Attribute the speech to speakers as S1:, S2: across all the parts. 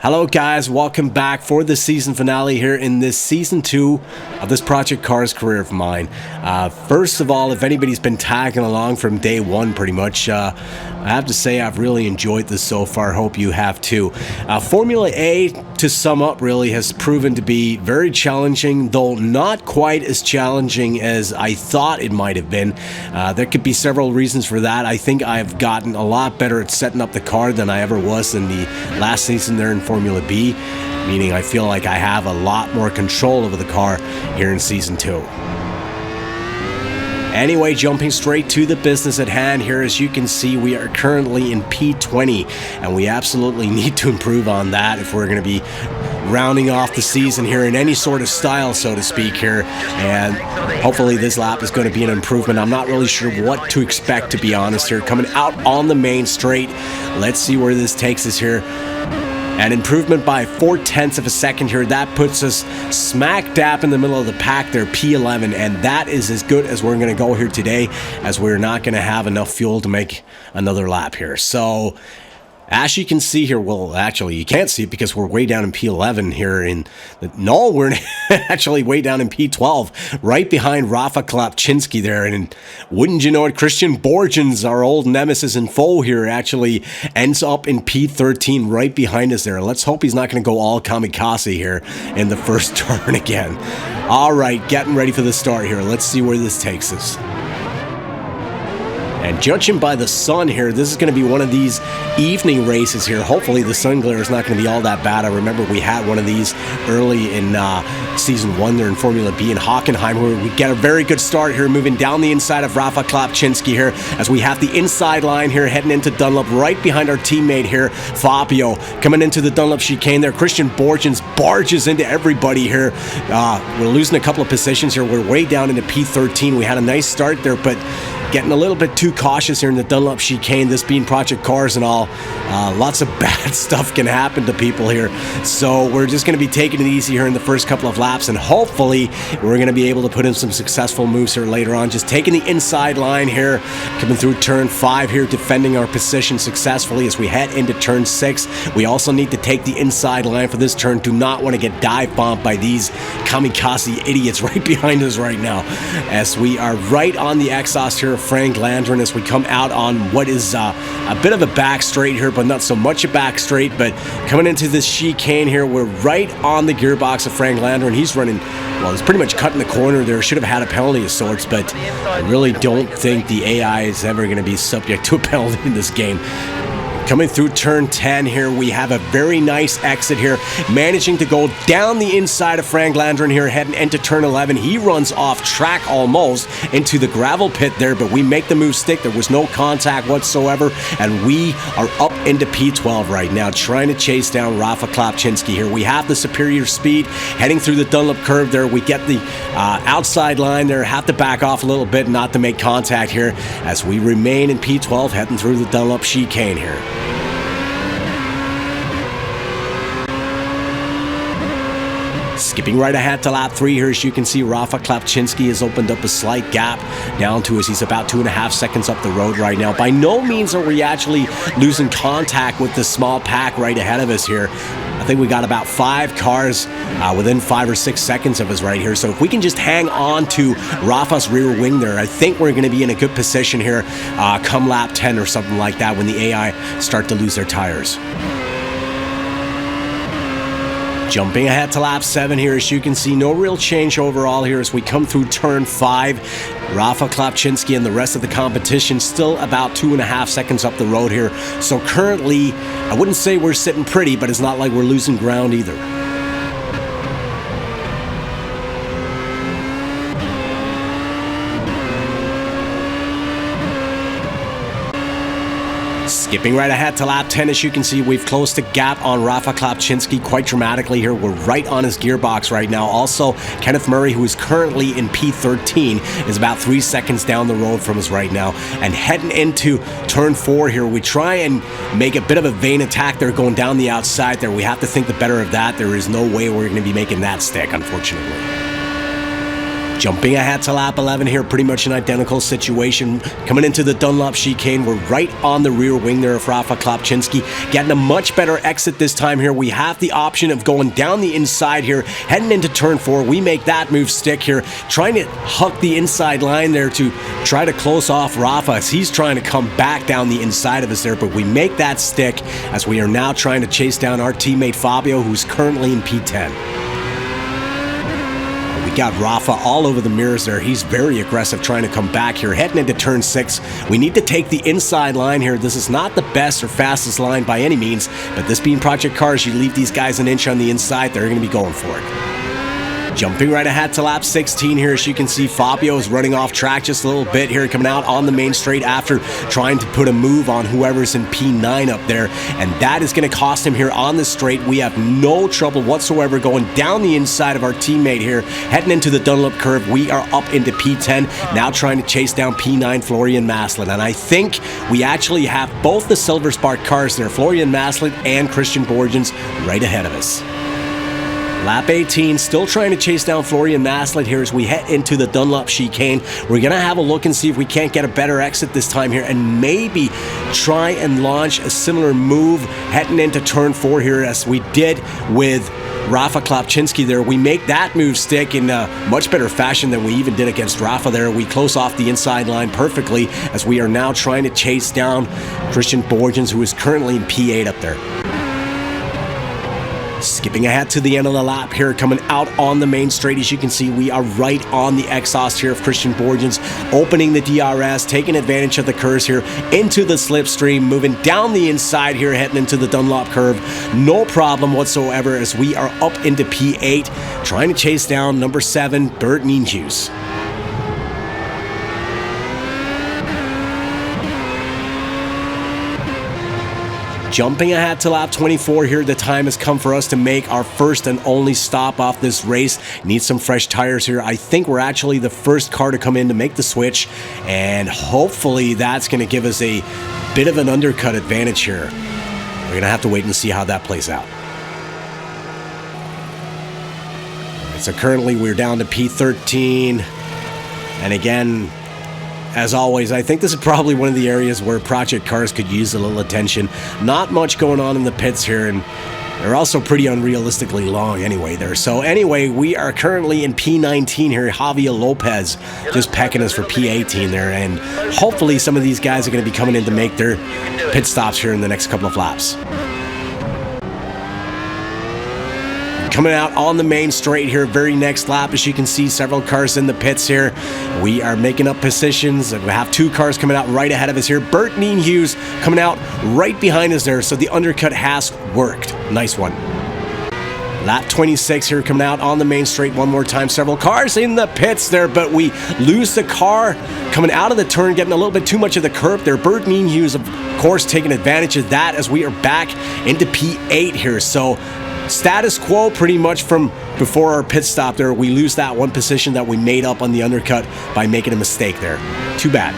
S1: Hello guys, welcome back for the season finale here in this season 2 of this Project Cars career of mine. First of all, if anybody's been tagging along from day one pretty much, I have to say I've really enjoyed this so far. Hope you have too. Formula A, to sum up, really has proven to be very challenging, though not quite as challenging as I thought it might have been. There could be several reasons for that. I think I've gotten a lot better at setting up the car than I ever was in the last season there in Formula B, meaning I feel like I have a lot more control over the car here in Season 2. Anyway, jumping straight to the business at hand here, as you can see, we are currently in P20, and we absolutely need to improve on that if we're going to be rounding off the season here in any sort of style, so to speak here, and hopefully this lap is going to be an improvement. I'm not really sure what to expect, to be honest here. Coming out on the main straight, let's see where this takes us here. An improvement by 0.4 of a second here. That puts us smack dab in the middle of the pack there, P11, and that is as good as we're going to go here today, as we're not going to have enough fuel to make another lap here. So as you can see here, well, actually, you can't see it because we're way down in P11 here. No, we're actually way down in P12, right behind Rafa Klapczynski there. And wouldn't you know it, Christian Borgens, our old nemesis and foe here, actually ends up in P13 right behind us there. Let's hope he's not going to go all kamikaze here in the first turn again. All right, getting ready for the start here. Let's see where this takes us. And judging by the sun here, this is going to be one of these evening races here. Hopefully the sun glare is not going to be all that bad. I remember we had one of these early in Season 1 there in Formula B in Hockenheim, where we get a very good start here, moving down the inside of Rafa Klapczynski here, as we have the inside line here heading into Dunlop, right behind our teammate here, Fabio, coming into the Dunlop chicane there. Christian Borgens barges into everybody here. We're losing a couple of positions here. We're way down into P13. We had a nice start there, but getting a little bit too cautious here in the Dunlop chicane, this being Project Cars and all. Lots of bad stuff can happen to people here. So we're just going to be taking it easy here in the first couple of laps, and hopefully we're going to be able to put in some successful moves here later on. Just taking the inside line here, coming through turn 5 here, defending our position successfully as we head into turn 6. We also need to take the inside line for this turn. Do not want to get dive bombed by these kamikaze idiots right behind us right now, as we are right on the exhaust here of Frank Landron as we come out on what is a bit of a back straight here, but not so much a back straight. But coming into this chicane here, we're right on the gearbox of Frank Landron. He's running, well, he's pretty much cutting the corner there. Should have had a penalty of sorts, but I really don't think the AI is ever going to be subject to a penalty in this game. Coming through turn 10 here, we have a very nice exit here, managing to go down the inside of Frank Landron here, heading into turn 11. He runs off track almost into the gravel pit there, but we make the move stick. There was no contact whatsoever, and we are up into P12 right now, trying to chase down Rafa Klapczynski here. We have the superior speed, heading through the Dunlop curve there. We get the outside line there, have to back off a little bit not to make contact here, as we remain in P12, heading through the Dunlop chicane here. Skipping right ahead to lap 3 here, as you can see, Rafa Klapczynski has opened up a slight gap down to us. He's about 2.5 seconds up the road right now. By no means are we actually losing contact with the small pack right ahead of us here. I think we got about 5 cars within 5 or 6 seconds of us right here. So if we can just hang on to Rafa's rear wing there, I think we're going to be in a good position here come lap 10 or something like that, when the AI start to lose their tires. Jumping ahead to lap 7 here, as you can see, no real change overall here as we come through turn 5. Rafa Klapczynski and the rest of the competition still about 2.5 seconds up the road here. So currently, I wouldn't say we're sitting pretty, but it's not like we're losing ground either. Skipping right ahead to lap 10, as you can see, we've closed the gap on Rafa Klapczynski quite dramatically here. We're right on his gearbox right now. Also, Kenneth Murray, who is currently in P13, is about 3 seconds down the road from us right now. And heading into turn 4 here, we try and make a bit of a vain attack there, going down the outside there. We have to think the better of that. There is no way we're going to be making that stick, unfortunately. Jumping ahead to lap 11 here, pretty much an identical situation. Coming into the Dunlop chicane, we're right on the rear wing there of Rafa Klapczynski. Getting a much better exit this time here. We have the option of going down the inside here, heading into turn 4. We make that move stick here, trying to huck the inside line there to try to close off Rafa as he's trying to come back down the inside of us there, but we make that stick as we are now trying to chase down our teammate Fabio, who's currently in P10. Got Rafa all over the mirrors there. He's very aggressive trying to come back here. Heading into turn 6. We need to take the inside line here. This is not the best or fastest line by any means, but this being Project Cars, you leave these guys an inch on the inside, they're going to be going for it. Jumping right ahead to lap 16 here, as you can see, Fabio is running off track just a little bit here, coming out on the main straight after trying to put a move on whoever's in P9 up there, and that is going to cost him here on the straight. We have no trouble whatsoever going down the inside of our teammate here, heading into the Dunlop curve. We are up into P10, now trying to chase down P9 Florian Maslin, and I think we actually have both the Silver Spark cars there, Florian Maslin and Christian Borgens, right ahead of us. Lap 18, still trying to chase down Florian Maslin here as we head into the Dunlop chicane. We're going to have a look and see if we can't get a better exit this time here and maybe try and launch a similar move heading into turn 4 here as we did with Rafa Klapczynski there. We make that move stick in a much better fashion than we even did against Rafa there. We close off the inside line perfectly as we are now trying to chase down Christian Borgens, who is currently in P8 up there. Skipping ahead to the end of the lap here, coming out on the main straight. As you can see, we are right on the exhaust here of Christian Borgens, opening the DRS, taking advantage of the curves here into the slipstream, moving down the inside here, heading into the Dunlop curve. No problem whatsoever as we are up into P8, trying to chase down number 7, Bert Nienhuis. Jumping ahead to lap 24 here, the time has come for us to make our first and only stop off this race. Need some fresh tires here. I think we're actually the first car to come in to make the switch, and hopefully that's going to give us a bit of an undercut advantage here. We're going to have to wait and see how that plays out. So currently we're down to P13, and again, as always, I think this is probably one of the areas where Project Cars could use a little attention. Not much going on in the pits here, and they're also pretty unrealistically long anyway there. So anyway, we are currently in P19 here. Javier Lopez just pecking us for P18 there, and hopefully some of these guys are going to be coming in to make their pit stops here in the next couple of laps. Coming out on the main straight here, very next lap, as you can see, several cars in the pits here. We are making up positions, and we have 2 cars coming out right ahead of us here. Bert Nienhuis coming out right behind us there, so the undercut has worked. Nice one. Lap 26 here, coming out on the main straight one more time. Several cars in the pits there, but we lose the car coming out of the turn, getting a little bit too much of the curb there. Bert Nienhuis, of course, taking advantage of that as we are back into P8 here. So status quo pretty much from before our pit stop there. We lose that one position that we made up on the undercut by making a mistake there. Too bad.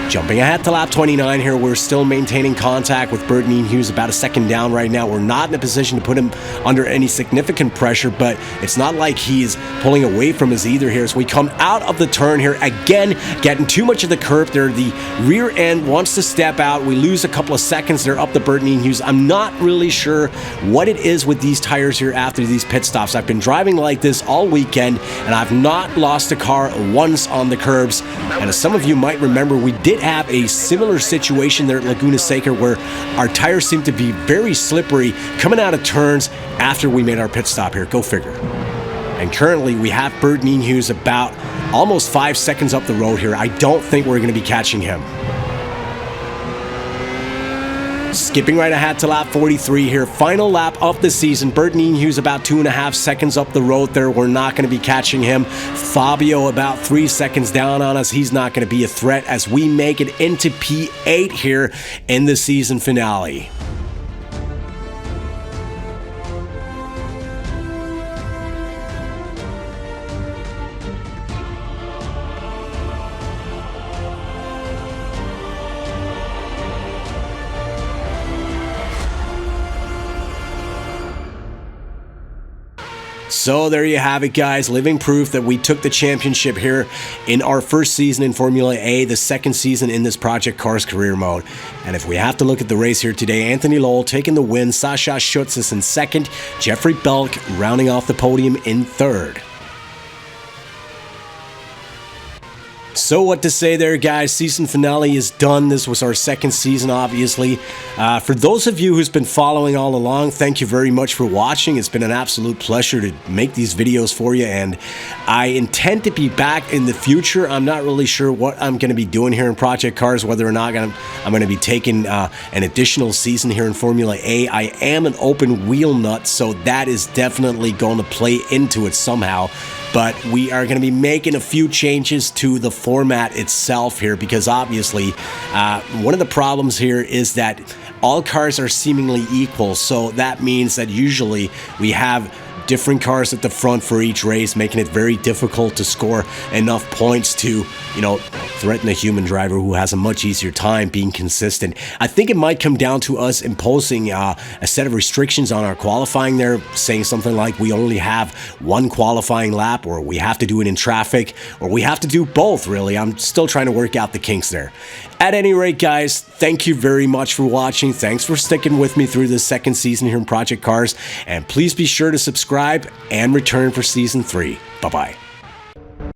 S1: Jumping ahead to lap 29 here, we're still maintaining contact with Bert Nienhuis, about a second down right now. We're not in a position to put him under any significant pressure, but it's not like he's pulling away from us either here. As we come out of the turn here, again, getting too much of the curb there. The rear end wants to step out. We lose a couple of seconds there up to Bert Nienhuis. I'm not really sure what it is with these tires here after these pit stops. I've been driving like this all weekend, and I've not lost a car once on the curbs. And as some of you might remember, we did have a similar situation there at Laguna Seca where our tires seem to be very slippery coming out of turns after we made our pit stop here. Go figure. And currently we have Bert Nienhuis about almost 5 seconds up the road here. I don't think we're going to be catching him. Skipping right ahead to lap 43 here. Final lap of the season. Bert Nienhuis about 2.5 seconds up the road there. We're not going to be catching him. Fabio about 3 seconds down on us. He's not going to be a threat as we make it into P8 here in the season finale. So there you have it, guys. Living proof that we took the championship here in our first season in Formula A, the second season in this Project Cars career mode. And if we have to look at the race here today, Anthony Lowell taking the win, Sasha Schutzes in second, Jeffrey Belk rounding off the podium in third. So what to say there, guys. Season finale is done. This was our second season, obviously. For those of you who's been following all along, thank you very much for watching. It's been an absolute pleasure to make these videos for you, and I intend to be back in the future. I'm not really sure what I'm going to be doing here in Project Cars, whether or not I'm going to be taking an additional season here in Formula A. I am an open wheel nut, so that is definitely going to play into it somehow. But we are going to be making a few changes to the format itself here, because obviously one of the problems here is that all cars are seemingly equal. So that means that usually we have different cars at the front for each race, making it very difficult to score enough points to, you know, threaten a human driver who has a much easier time being consistent. I think it might come down to us imposing a set of restrictions on our qualifying there, saying something like we only have one qualifying lap, or we have to do it in traffic, or we have to do both, really. I'm still trying to work out the kinks there. At any rate, guys, thank you very much for watching. Thanks for sticking with me through this second season here in Project Cars. And please be sure to subscribe and return for Season 3. Bye-bye.